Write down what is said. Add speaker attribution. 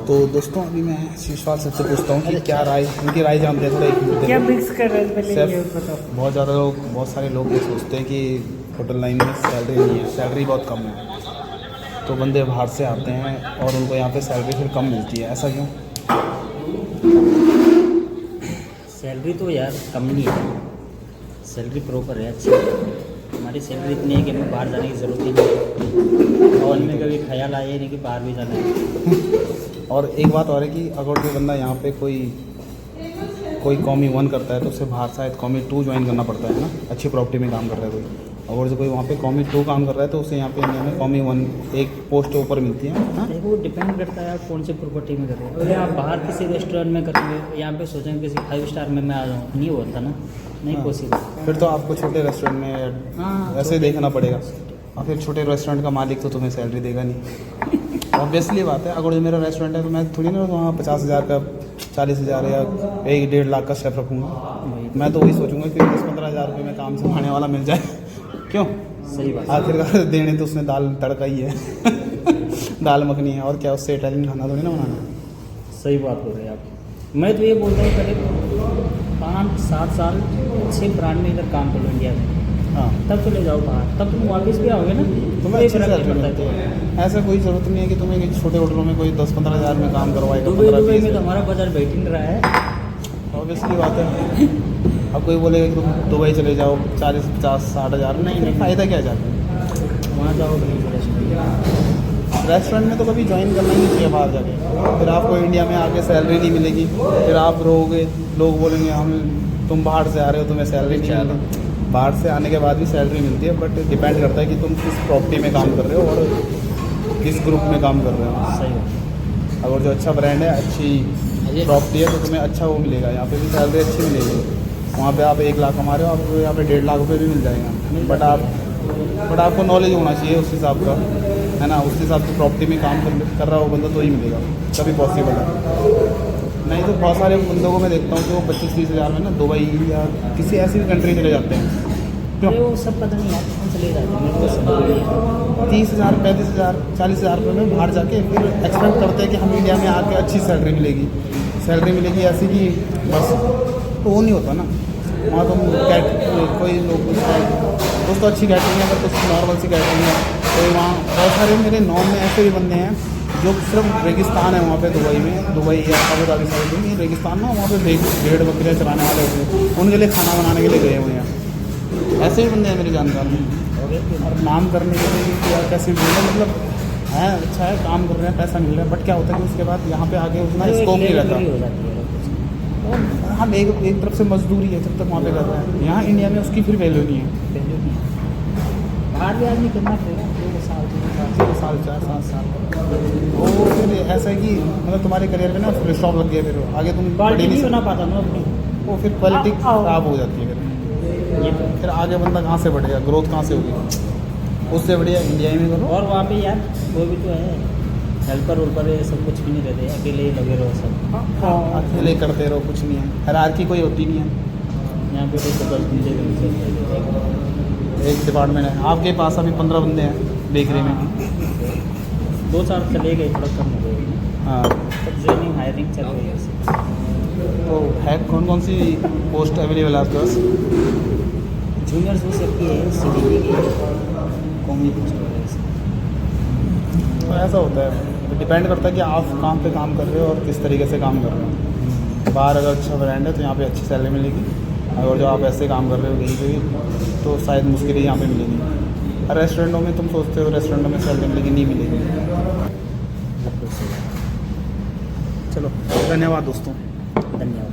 Speaker 1: तो दोस्तों अभी मैं शिशपाल सर से पूछता हूँ कि क्या राय, उनकी राय जानते हैं थोड़ा एक मुद्दे
Speaker 2: क्या
Speaker 1: पे।
Speaker 2: मिक्स कर रहे हैं पहले ये
Speaker 1: सिर्फ
Speaker 2: बताओ।
Speaker 1: बहुत सारे लोग ये सोचते हैं कि होटल लाइन में सैलरी नहीं है, सैलरी बहुत कम है, तो बंदे बाहर से आते हैं और उनको यहाँ पे सैलरी फिर कम मिलती है, ऐसा क्यों?
Speaker 3: सैलरी तो यार कम नहीं है, सैलरी प्रॉपर है, अच्छी है। हमारी सैलरी इतनी है कि हमें बाहर जाने की ज़रूरत ही नहीं है और हमें कभी ख्याल आया ही नहीं कि बाहर भी जाना है।
Speaker 1: और एक बात और है कि अगर कोई बंदा यहाँ पे कोई कॉमी 1 करता है तो उसे बाहर शायद कॉमी 2 ज्वाइन करना पड़ता है ना, अच्छी प्रॉपर्टी में काम कर रहा है कोई, और जो कोई वहाँ पे कॉमी 2 काम कर रहा है तो उसे यहाँ पे इंडिया में कॉमी 1 एक पोस्ट ऊपर मिलती है। हाँ,
Speaker 3: देखो वो डिपेंड करता है आप कौन सी प्रॉपर्टी में कर रहे हो। अगर आप बाहर किसी रेस्टोरेंट में करेंगे, यहाँ पे सोचेंगे किसी 5 स्टार में मैं आ जाऊँ, नहीं होता ना, नहीं
Speaker 1: हाँ।
Speaker 3: पॉसिबल।
Speaker 1: फिर तो आपको छोटे रेस्टोरेंट में
Speaker 3: हाँ,
Speaker 1: ऐसे देखना पड़ेगा, और फिर छोटे रेस्टोरेंट का मालिक तो तुम्हें सैलरी देगा नहीं। ऑब्वियसली बात है, अगर जो मेरा रेस्टोरेंट है तो मैं थोड़ी ना वहाँ 50,000 का 40,000 या 1-1.5 लाख का शेफ रखूँगा। मैं तो वही सोचूंगा कि 10-15 हज़ार रुपये में काम से खाने वाला मिल जाए। क्यों?
Speaker 3: सही बात।
Speaker 1: आखिरकार देने तो उसने दाल तड़का ही है। दाल मखनी है, और क्या उससे इटालियन खाना थोड़ी ना बनाना।
Speaker 3: सही बात बोल रहे हैं आप। मैं तो ये बोलता हूँ करीब 5-7 साल अच्छे ब्रांड में इधर काम करो इंडिया में,
Speaker 1: हाँ,
Speaker 3: तब चले जाओ बाहर, तब तुम वापस भी आओगे ना,
Speaker 1: तुम्हें अच्छी सैलरी मिलती है। ऐसा कोई ज़रूरत नहीं है कि तुम्हें एक छोटे होटलों में कोई 10-15 हज़ार में काम करवाएगा।
Speaker 3: दुबई में तो हमारा बाजार बैठ ही नहीं रहा है।
Speaker 1: ऑब्वियसली बात है। अब कोई बोलेगा कि तुम दुबई चले जाओ 40-50-60 हज़ार, नहीं, फ़ायदा क्या जाके
Speaker 3: वहाँ जाओ
Speaker 1: रेस्टोरेंट में तो कभी ज्वाइन करना ही नहीं चाहिए बाहर जाके। फिर आपको इंडिया में आके सैलरी नहीं मिलेगी, फिर आप रहोगे, लोग बोलेंगे तुम बाहर से आ रहे हो, तुम्हें सैलरी नहीं मिलती। बाहर से आने के बाद भी सैलरी मिलती है, बट डिपेंड करता है कि तुम किस प्रॉपर्टी में काम कर रहे हो और किस ग्रुप में काम कर रहे हो।
Speaker 3: सही बात।
Speaker 1: अगर जो अच्छा ब्रांड है, अच्छी प्रॉपर्टी है, तो तुम्हें अच्छा वो मिलेगा, यहाँ पे भी सैलरी अच्छी मिलेगी। वहाँ पे आप 1 लाख कमा रहे हो, आपको यहाँ पे 1.5 लाख रुपये भी मिल जाएगा। बट आपको नॉलेज होना चाहिए उस हिसाब का, है ना, उस हिसाब से प्रॉपर्टी में काम कर रहा हो बंदा तो ही मिलेगा, तभी पॉसिबल है। नहीं तो बहुत सारे बंदों को मैं देखता हूँ कि वो 25-30 हज़ार में ना दुबई या किसी ऐसी भी कंट्री चले जाते हैं। क्यों?
Speaker 3: वो सब पता नहीं यार कौन चले जाते हैं, मेरे को समझ नहीं आता।
Speaker 1: 30,000, 35,000, 40,000 रुपये में बाहर जाके फिर एक्सपेक्ट करते हैं कि हम इंडिया में आके अच्छी सैलरी मिलेगी ऐसी कि बस, तो वो नहीं होता ना। वहाँ तुम कोई लोग दोस्तों अच्छी कैटरिंग है, अगर कुछ नॉर्मल सी कैटरिंग है तो वहाँ बहुत सारे मेरे नॉन में ऐसे भी बंदे हैं जो सिर्फ रेगिस्तान है वहाँ पे दुबई या अबू धाबी साइड में, रेगिस्तान ना, वहाँ पे भेड़ बकरियाँ चराने वाले होते हैं, उनके लिए खाना बनाने के लिए गए हुए हैं। ऐसे भी बंदे हैं मेरे जानकार में, और नाम करने के लिए या कैसे भी मतलब है, अच्छा है, काम कर रहे हैं, पैसा मिल रहा है, बट क्या होता है कि उसके बाद यहाँ पे आके उतना स्कोप नहीं रहता।
Speaker 3: हो जाती है।
Speaker 1: और हम एक तरफ से मजदूरी है जब तक वहाँ पे कर रहे हैं, यहाँ इंडिया में उसकी फिर वैल्यू नहीं है।
Speaker 3: बाहर भी आदमी करना पड़ेगा 2 साल
Speaker 1: 3 साल 4-5 साल वो फिर ऐसा है कि मतलब तुम्हारे करियर में ना फिर स्टॉप लग गया, फिर आगे तुम
Speaker 3: क्वालिटी नहीं बना पाता ना अपनी,
Speaker 1: वो फिर क्वालिटी खराब हो जाती है।
Speaker 3: ये तो।
Speaker 1: फिर आगे बंदा कहाँ से बढ़ेगा, ग्रोथ कहाँ से होगी? उससे बढ़िया इंडिया ही में करो।
Speaker 3: और वहाँ पे यार वो भी तो है, हेल्पर वेल्पर ये सब कुछ भी नहीं रहते, अकेले ही लगे रहो सब।
Speaker 1: अकेले करते रहो, कुछ नहीं है, हायरार्की कोई होती नहीं है।
Speaker 3: यहाँ पे तो 10 बंदे भी नहीं चलते।
Speaker 1: एक डिपार्टमेंट है, आपके पास अभी 15 बंदे हैं बेकरी में।
Speaker 3: 2-4 चले गए, थोड़ा कम हो गए।
Speaker 1: हाँ,
Speaker 3: तब ट्रेनिंग हायरिंग चल रही है।
Speaker 1: तो है कौन सी पोस्ट अवेलेबल है आपके पास?
Speaker 3: जूनियर हो सकती है, सीडीपी की कॉमी पोस्ट वगैरह।
Speaker 1: तो ऐसा होता है, तो डिपेंड करता है कि आप कहाँ पे काम कर रहे हो और किस तरीके से काम कर रहे हो। बाहर अगर अच्छा ब्रांड है तो यहाँ पे अच्छी सैलरी मिलेगी, और जो आप ऐसे काम कर रहे हो कहीं पे भी तो शायद मुश्किल ही यहाँ पे मिलेगी। रेस्टोरेंटों में तुम सोचते हो रेस्टोरेंटों में सैलरी मिलेगी, नहीं मिलेगी। चलो, धन्यवाद दोस्तों।
Speaker 3: धन्यवाद।